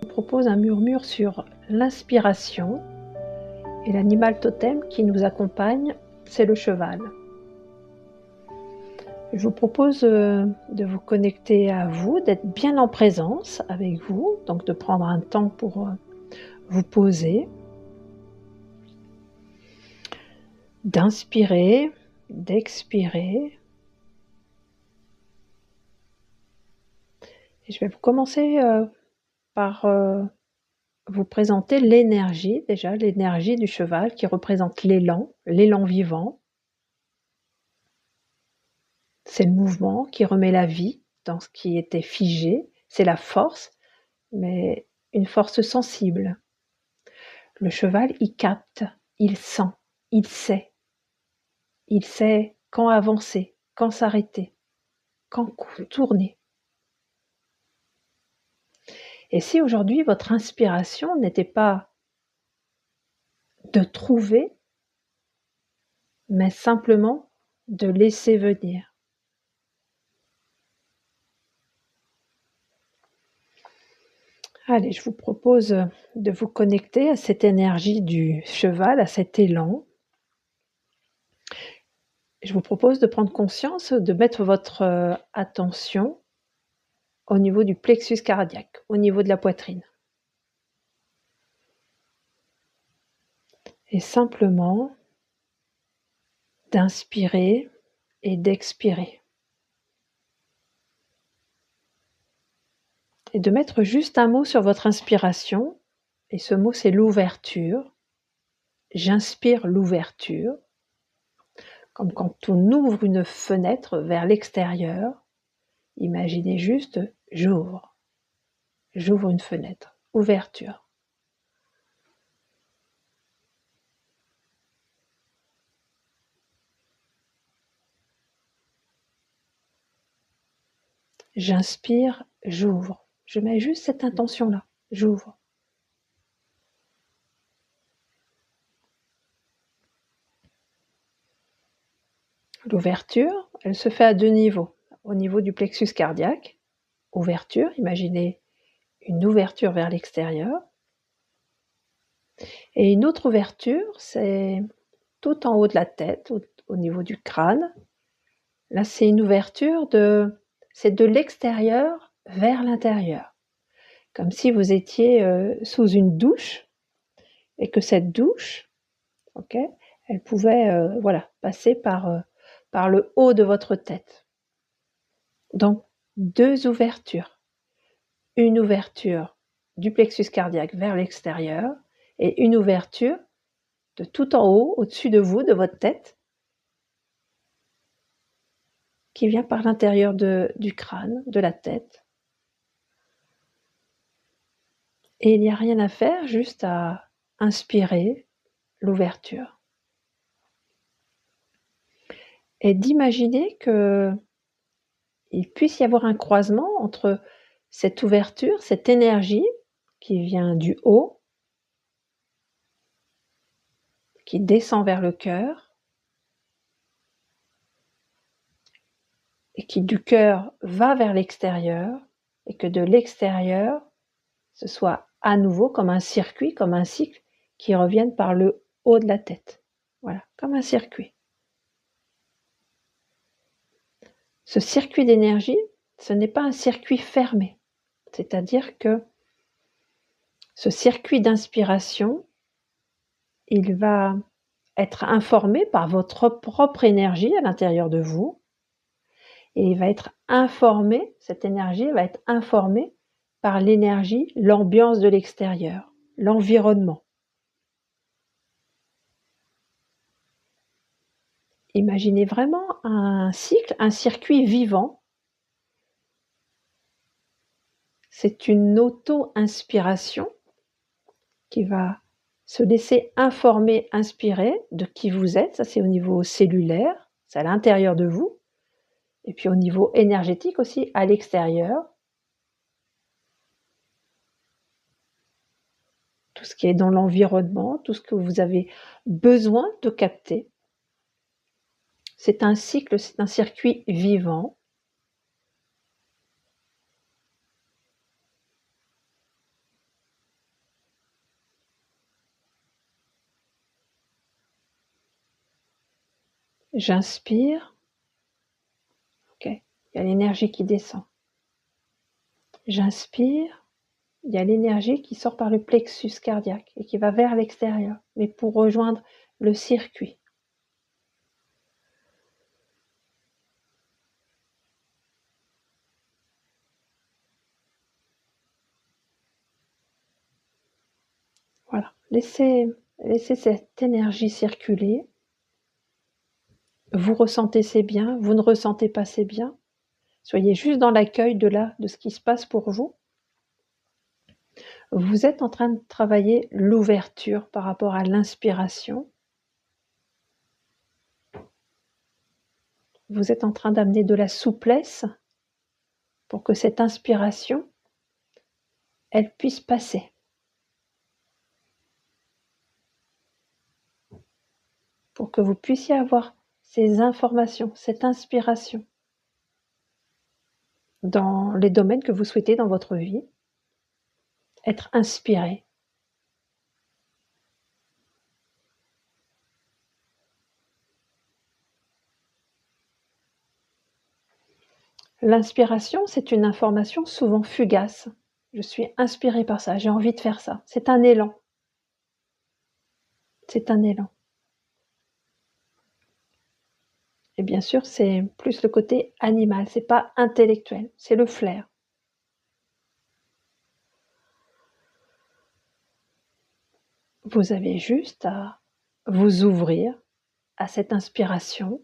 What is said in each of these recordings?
Je vous propose un murmure sur l'inspiration et l'animal totem qui nous accompagne, c'est le cheval. Je vous propose de vous connecter à vous, d'être bien en présence avec vous, donc de prendre un temps pour vous poser, d'inspirer, d'expirer. Et je vais commencer par vous présenter l'énergie, déjà l'énergie du cheval qui représente l'élan vivant. C'est le mouvement qui remet la vie dans ce qui était figé, c'est la force, mais une force sensible. Le cheval, il capte, il sent, il sait quand avancer, quand s'arrêter, quand tourner. Et si aujourd'hui votre inspiration n'était pas de trouver, mais simplement de laisser venir. Allez, je vous propose de vous connecter à cette énergie du cheval, à cet élan. Je vous propose de prendre conscience, de mettre votre attention au niveau du plexus cardiaque, au niveau de la poitrine. Et simplement d'inspirer et d'expirer. Et de mettre juste un mot sur votre inspiration, et ce mot c'est l'ouverture. J'inspire l'ouverture, comme quand on ouvre une fenêtre vers l'extérieur. Imaginez juste, j'ouvre une fenêtre, ouverture. J'inspire, j'ouvre. Je mets juste cette intention-là, j'ouvre. L'ouverture, elle se fait à deux niveaux. Au niveau du plexus cardiaque, ouverture, imaginez une ouverture vers l'extérieur. Et une autre ouverture, c'est tout en haut de la tête, au niveau du crâne. Là, c'est une ouverture c'est de l'extérieur vers l'intérieur. Comme si vous étiez sous une douche et que cette douche, elle pouvait passer par le haut de votre tête. Donc, deux ouvertures. Une ouverture du plexus cardiaque vers l'extérieur et une ouverture de tout en haut, au-dessus de vous, de votre tête, qui vient par l'intérieur du crâne, de la tête. Et il n'y a rien à faire, juste à inspirer l'ouverture. Et d'imaginer qu'il puisse y avoir un croisement entre cette ouverture, cette énergie qui vient du haut, qui descend vers le cœur, et qui du cœur va vers l'extérieur, et que de l'extérieur, ce soit à nouveau comme un circuit, comme un cycle, qui revienne par le haut de la tête. Voilà, comme un circuit. Ce circuit d'énergie, ce n'est pas un circuit fermé. C'est-à-dire que ce circuit d'inspiration, il va être informé par votre propre énergie à l'intérieur de vous, et il va être informé, cette énergie va être informée par l'énergie, l'ambiance de l'extérieur, l'environnement. Imaginez vraiment un cycle, un circuit vivant. C'est une auto-inspiration qui va se laisser informer, inspirer de qui vous êtes. Ça, c'est au niveau cellulaire, c'est à l'intérieur de vous. Et puis au niveau énergétique aussi, à l'extérieur. Tout ce qui est dans l'environnement, tout ce que vous avez besoin de capter. C'est un cycle, c'est un circuit vivant. J'inspire. Ok, il y a l'énergie qui descend. J'inspire. Il y a l'énergie qui sort par le plexus cardiaque et qui va vers l'extérieur, mais pour rejoindre le circuit. Voilà, laissez cette énergie circuler. Vous ressentez c'est bien, vous ne ressentez pas c'est bien. Soyez juste dans l'accueil de ce qui se passe pour vous. Vous êtes en train de travailler l'ouverture par rapport à l'inspiration. Vous êtes en train d'amener de la souplesse pour que cette inspiration, elle puisse passer. Pour que vous puissiez avoir ces informations, cette inspiration dans les domaines que vous souhaitez dans votre vie, être inspiré. L'inspiration, c'est une information souvent fugace. Je suis inspirée par ça, j'ai envie de faire ça. C'est un élan. C'est un élan. Et bien sûr, c'est plus le côté animal, c'est pas intellectuel, c'est le flair. Vous avez juste à vous ouvrir à cette inspiration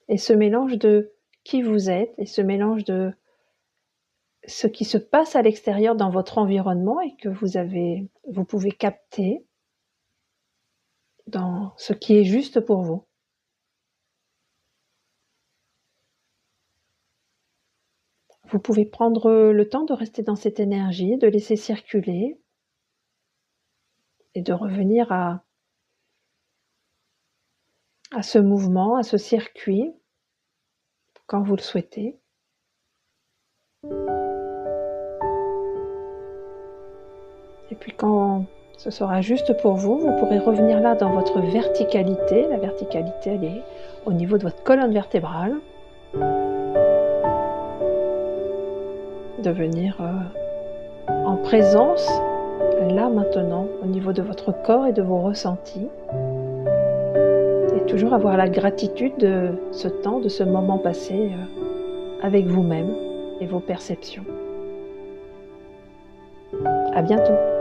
et ce mélange de qui vous êtes et ce mélange de ce qui se passe à l'extérieur dans votre environnement et que vous pouvez capter dans ce qui est juste pour vous. Vous pouvez prendre le temps de rester dans cette énergie, de laisser circuler et de revenir à ce mouvement, à ce circuit, quand vous le souhaitez. Et puis quand ce sera juste pour vous, vous pourrez revenir là dans votre verticalité. La verticalité, elle est au niveau de votre colonne vertébrale. De venir en présence, là maintenant, au niveau de votre corps et de vos ressentis. Et toujours avoir la gratitude de ce temps, de ce moment passé avec vous-même et vos perceptions. À bientôt.